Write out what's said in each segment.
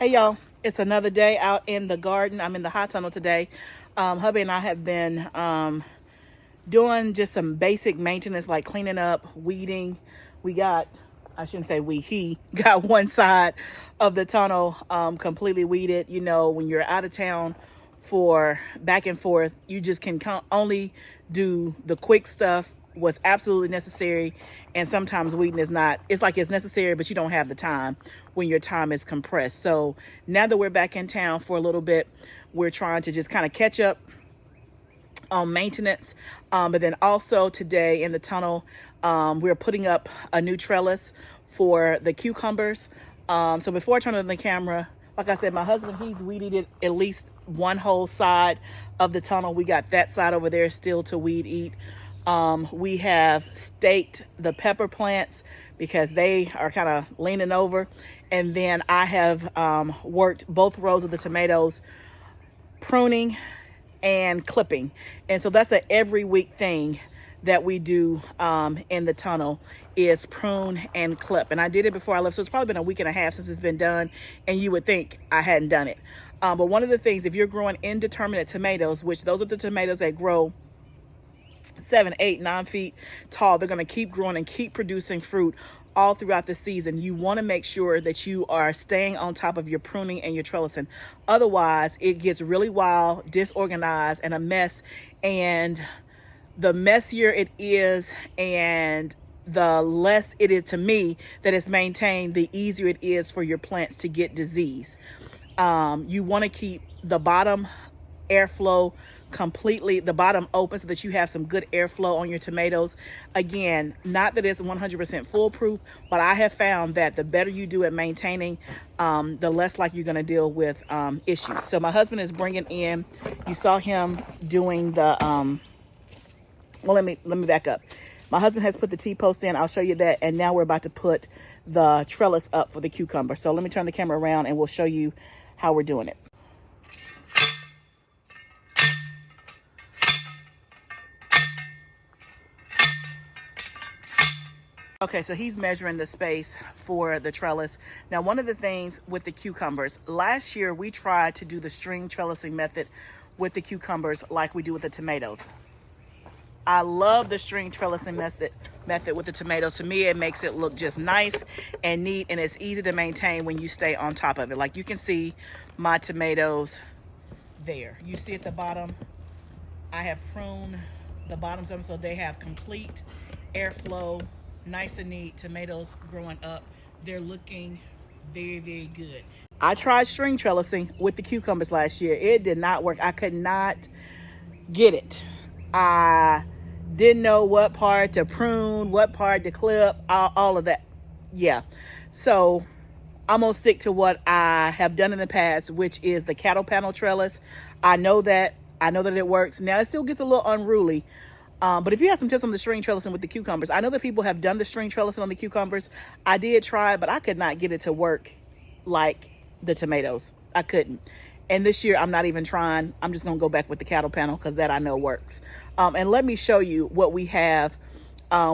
Hey y'all, it's another day out in the garden. I'm in the hot tunnel today. Hubby and I have been doing just some basic maintenance like cleaning up, weeding. He got one side of the tunnel completely weeded. You know, when you're out of town for back and forth, you just can only do the quick stuff, what's absolutely necessary. And sometimes weeding is not, it's like it's necessary, but you don't have the time when your time is compressed. So now that we're back in town for a little bit, we're trying to just kind of catch up on maintenance. But then also today in the tunnel, we're putting up a new trellis for the cucumbers. So before I turn on the camera, like I said, my husband, he's weeded it at least one whole side of the tunnel. We got that side over there still to weed eat. We have staked the pepper plants because they are kind of leaning over. And then I have worked both rows of the tomatoes, pruning and clipping. And so that's an every week thing that we do in the tunnel, is prune and clip. And I did it before I left, so it's probably been a week and a half since it's been done, and you would think I hadn't done it. But one of the things, if you're growing indeterminate tomatoes, which those are the tomatoes that grow 7, 8, 9 feet tall, they're going to keep growing and keep producing fruit all throughout the season. You want to make sure that you are staying on top of your pruning and your trellising. Otherwise, it gets really wild, disorganized, and a mess. And the messier it is and the less it is, to me, that it's maintained, the easier it is for your plants to get disease. You want to keep the bottom airflow completely, the bottom open, so that you have some good airflow on your tomatoes. Again, not that it's 100% foolproof, but I have found that the better you do at maintaining, the less like you're going to deal with issues. So my husband is bringing in, you saw him doing the well, let me back up. My husband has put the T-post in. I'll show you that. And now we're about to put the trellis up for the cucumber. So let me turn the camera around and we'll show you how we're doing it. Okay, so he's measuring the space for the trellis. Now, one of the things with the cucumbers, last year we tried to do the string trellising method with the cucumbers like we do with the tomatoes. I love the string trellising method with the tomatoes. To me, it makes it look just nice and neat, and it's easy to maintain when you stay on top of it. Like you can see my tomatoes there. You see at the bottom, I have pruned the bottoms of them so they have complete airflow, nice and neat. Tomatoes growing up, they're looking very, very good. I tried string trellising with the cucumbers last year. It did not work. I could not get it. I didn't know what part to prune, what part to clip, all of that. Yeah. So I'm going to stick to what I have done in the past, which is the cattle panel trellis. I know that it works. Now it still gets a little unruly. But if you have some tips on the string trellising with the cucumbers, I know that people have done the string trellising on the cucumbers. I did try, but I could not get it to work like the tomatoes. I couldn't. And this year I'm not even trying. I'm just going to go back with the cattle panel because that I know works. And let me show you what we have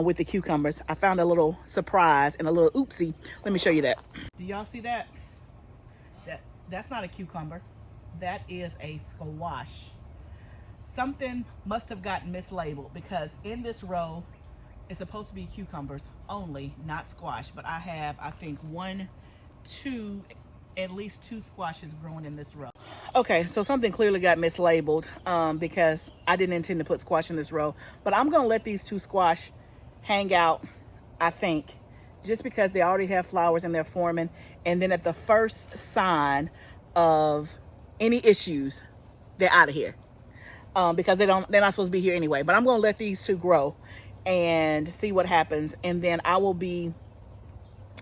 with the cucumbers. I found a little surprise and a little oopsie. Let me show you that. Do y'all see that? That's not a cucumber. That is a squash. Something must have gotten mislabeled because in this row, it's supposed to be cucumbers only, not squash. But I have, I think, at least two squashes growing in this row. Okay, so something clearly got mislabeled because I didn't intend to put squash in this row. But I'm going to let these two squash hang out, I think, just because they already have flowers and they're forming. And then at the first sign of any issues, they're out of here. Because they're not supposed to be here anyway. But I'm going to let these two grow and see what happens. And then I will be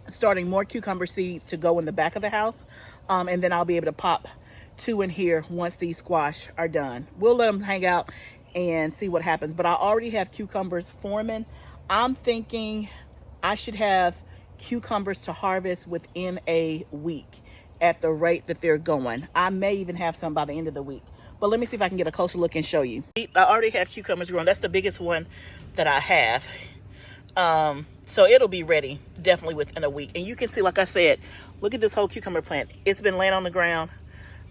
starting more cucumber seeds to go in the back of the house. And then I'll be able to pop 2 in here once these squash are done. We'll let them hang out and see what happens. But I already have cucumbers forming. I'm thinking I should have cucumbers to harvest within a week at the rate that they're going. I may even have some by the end of the week. But let me see if I can get a closer look and show you. I already have cucumbers growing. That's the biggest one that I have. So it'll be ready definitely within a week. And you can see, like I said, look at this whole cucumber plant. It's been laying on the ground.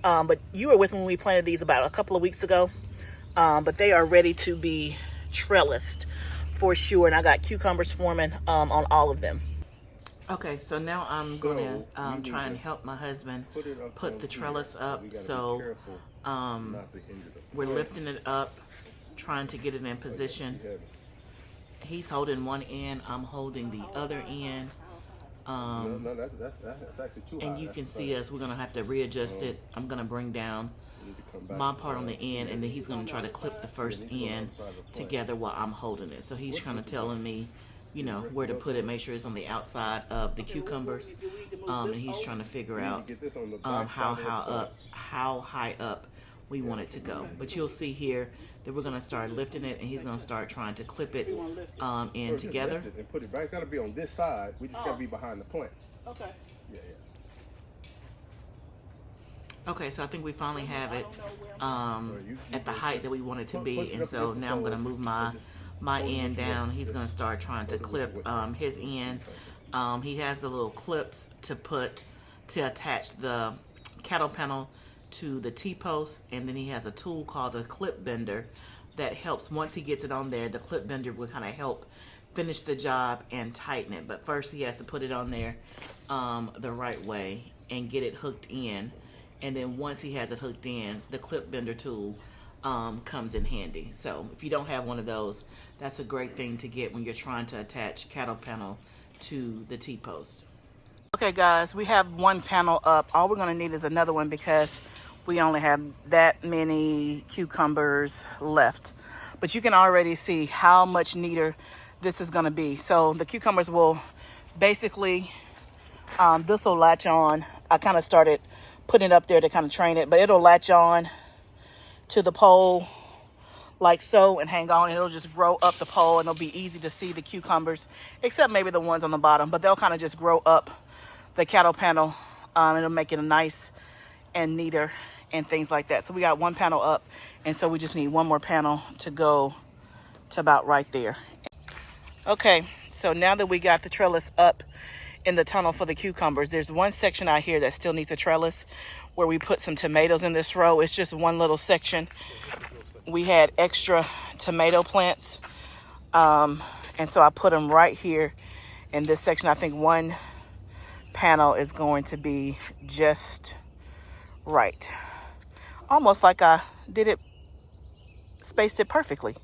But you were with me when we planted these about a couple of weeks ago. But they are ready to be trellised for sure. And I got cucumbers forming on all of them. Okay, so now I'm going to try and help my husband put the trellis up. So we're lifting it up, trying to get it in position. He's holding one end, I'm holding the other end. That's actually too high. And you can see us, we're going to have to readjust it. I'm going to bring down my part on the end, and then he's going to try to clip the first end together while I'm holding it. So he's kind of telling me, you know, where to put it, make sure it's on the outside of the cucumbers. And he's trying to figure out how high up we want it to go. But you'll see here that we're going to start lifting it, and he's going to start trying to clip it in together. And put it right. It's got to be on this side. We just got to be behind the plant. Okay. Yeah. Okay, so I think we finally have it at the height that we want it to be. And so now I'm going to move my end down. He's going to start trying to clip his end. He has the little clips to attach the cattle panel to the T-post, and then he has a tool called a clip bender that helps. Once he gets it on there, the clip bender will kind of help finish the job and tighten it. But first he has to put it on there the right way and get it hooked in. And then once he has it hooked in, the clip bender tool comes in handy. So if you don't have one of those, that's a great thing to get when you're trying to attach cattle panel to the T-post. Okay guys, we have one panel up. All we're going to need is another one because we only have that many cucumbers left. But you can already see how much neater this is going to be. So the cucumbers will basically, this will latch on. I kind of started putting it up there to kind of train it, but it'll latch on to the pole like so and hang on. It'll just grow up the pole, and it'll be easy to see the cucumbers, except maybe the ones on the bottom, but they'll kind of just grow up the cattle panel. It'll make it nice and neater and things like that. So we got one panel up, and so we just need one more panel to go to about right there. Okay, so now that we got the trellis up in the tunnel for the cucumbers, there's one section out here that still needs a trellis where we put some tomatoes in this row. It's just one little section. We had extra tomato plants, and so I put them right here in this section. I think one panel is going to be just right, almost like I did it, spaced it perfectly.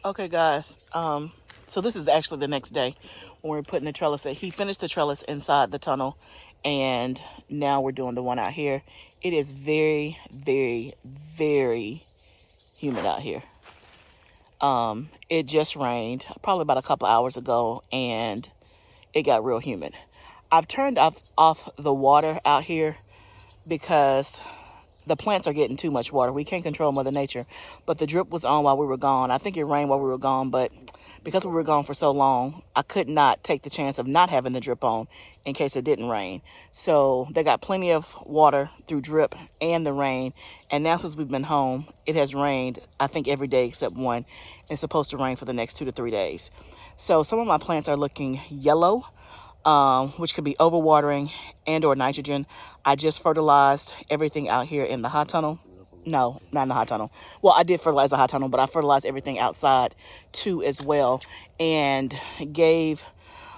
Okay guys, so this is actually the next day when we're putting the trellis in. He finished the trellis inside the tunnel, and now we're doing the one out here. It is very, very, very humid out here. It just rained probably about a couple hours ago, and it got real humid. I've turned off the water out here because the plants are getting too much water. We can't control Mother Nature, but the drip was on while we were gone. I think it rained while we were gone, but because we were gone for so long, I could not take the chance of not having the drip on in case it didn't rain. So they got plenty of water through drip and the rain. And now since we've been home, it has rained, I think, every day except one. It's supposed to rain for the next 2 to 3 days. So some of my plants are looking yellow, which could be overwatering and or nitrogen. I just fertilized everything out here in the hot tunnel. No, not in the hot tunnel. Well, I did fertilize the hot tunnel, but I fertilized everything outside too as well, and gave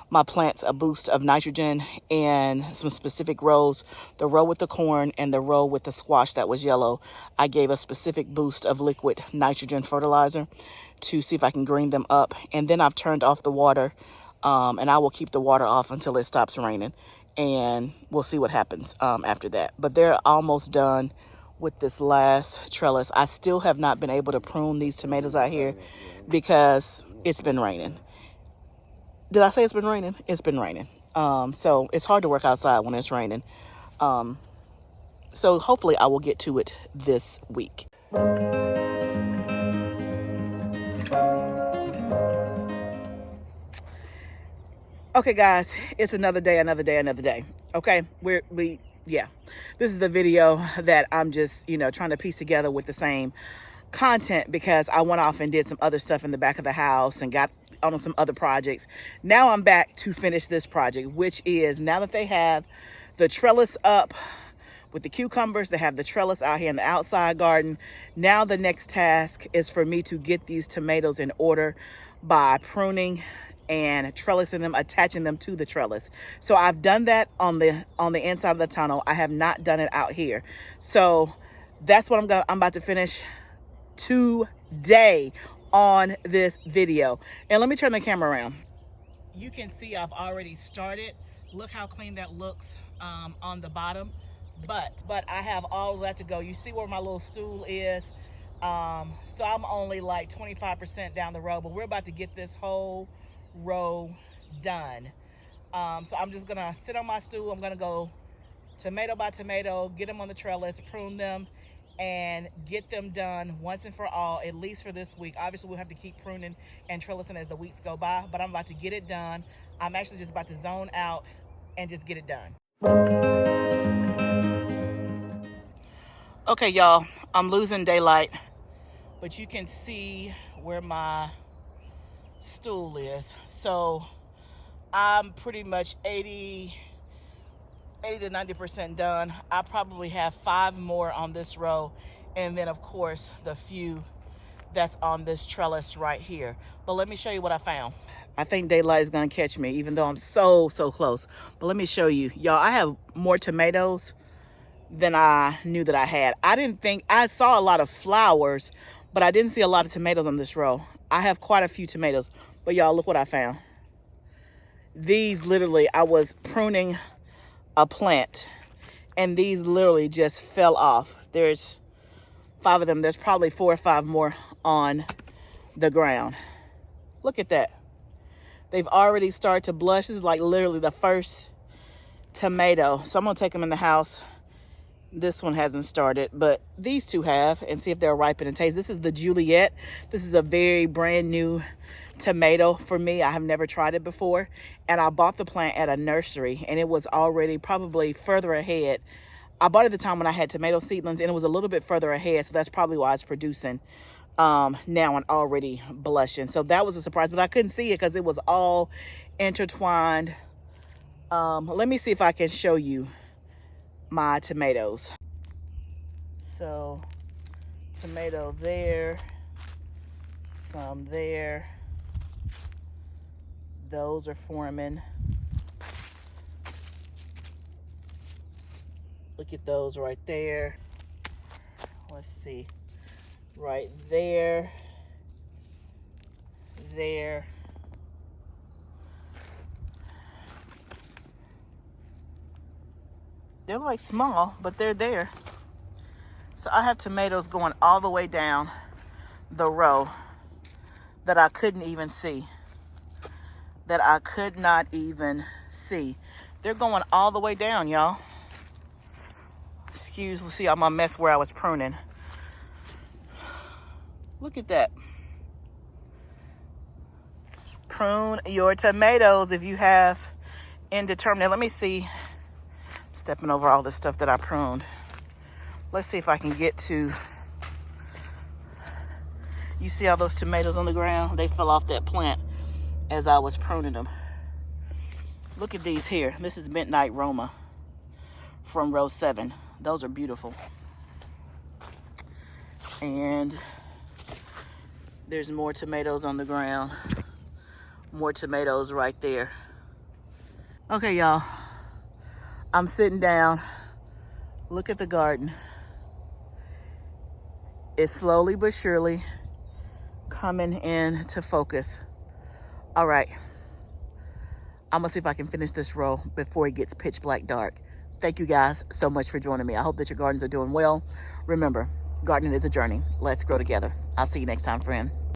my plants a boost of nitrogen in some specific rows. The row with the corn and the row with the squash that was yellow, I gave a specific boost of liquid nitrogen fertilizer to see if I can green them up. And then I've turned off the water, and I will keep the water off until it stops raining, and we'll see what happens after that. But they're almost done with this last trellis. I still have not been able to prune these tomatoes out here because it's been raining. Did I say it's been raining? It's been raining. So it's hard to work outside when it's raining. So hopefully I will get to it this week. Okay, guys, it's another day, another day, another day. Okay, yeah, this is the video that I'm just, trying to piece together with the same content because I went off and did some other stuff in the back of the house and got on some other projects. Now I'm back to finish this project, which is now that they have the trellis up with the cucumbers, they have the trellis out here in the outside garden. Now the next task is for me to get these tomatoes in order by pruning and trellising them, attaching them to the trellis. So I've done that on the inside of the tunnel. I have not done it out here. So that's what I'm about to finish today on this video. And let me turn the camera around. You can see I've already started. Look how clean that looks on the bottom. But I have all of that to go. You see where my little stool is. So I'm only like 25% down the road, but we're about to get this whole row done. So I'm just gonna sit on my stool. I'm gonna go tomato by tomato, get them on the trellis, prune them, and get them done once and for all, at least for this week. Obviously, we'll have to keep pruning and trellising as the weeks go by, but I'm about to get it done. I'm actually just about to zone out and just get it done. Okay, y'all, I'm losing daylight, but you can see where my stool is. So I'm pretty much 80 to 90% done. I probably have 5 more on this row, and then of course the few that's on this trellis right here. But let me show you what I found. I think daylight is gonna catch me, even though I'm so close. But let me show you, y'all. I have more tomatoes than I knew that I had. I saw a lot of flowers, but I didn't see a lot of tomatoes on this row. I have quite a few tomatoes, but y'all, look what I found. These literally, I was pruning a plant and these literally just fell off. There's 5 of them. There's probably 4 or 5 more on the ground. Look at that. They've already started to blush. This is like literally the first tomato. So I'm gonna take them in the house. This one hasn't started, but these 2 have, and see if they'll ripen and taste. This is the Juliet. This is a very brand new tomato for me. I have never tried it before, and I bought the plant at a nursery, and it was already probably further ahead. I bought it at the time when I had tomato seedlings, and it was a little bit further ahead, so that's probably why it's producing now and already blushing. So that was a surprise, but I couldn't see it because it was all intertwined. Let me see if I can show you my tomatoes. So tomato there, some there, those are forming. Look at those right there. Let's see, right there, there. They're like small, but they're there. So I have tomatoes going all the way down the row that I couldn't even see. That I could not even see. They're going all the way down, y'all. Let's see all my mess where I was pruning. Look at that. Prune your tomatoes if you have indeterminate. Let me see. Stepping over all the stuff that I pruned. Let's see if I can get to. You see all those tomatoes on the ground? They fell off that plant as I was pruning them. Look at these here. This is Midnight Roma from row 7. Those are beautiful. And there's more tomatoes on the ground. More tomatoes right there. Okay, y'all. I'm sitting down. Look at the garden. It's slowly but surely coming into focus. All right. I'm gonna see if I can finish this row before it gets pitch black dark. Thank you guys so much for joining me. I hope that your gardens are doing well. Remember, gardening is a journey. Let's grow together. I'll see you next time, friend.